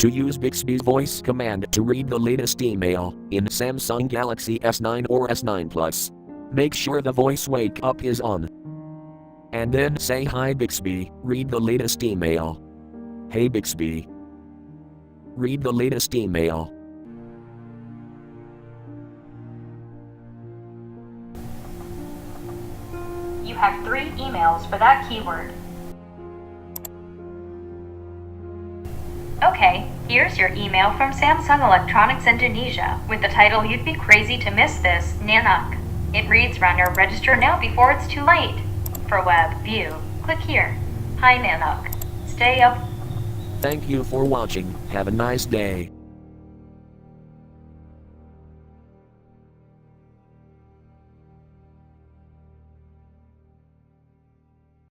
To use Bixby's voice command to read the latest email in Samsung Galaxy S9 or S9 Plus, make sure the voice wake up is on. And then say, "Hi Bixby, read the latest email." "Hey Bixby, read the latest email." You have 3 emails for that keyword. Okay, here's your email from Samsung Electronics Indonesia with the title "You'd be crazy to miss this, Nanak." It reads, "Runner, register now before it's too late." For web view, click here. Hi Nanak. Stay up. Thank you for watching. Have a nice day.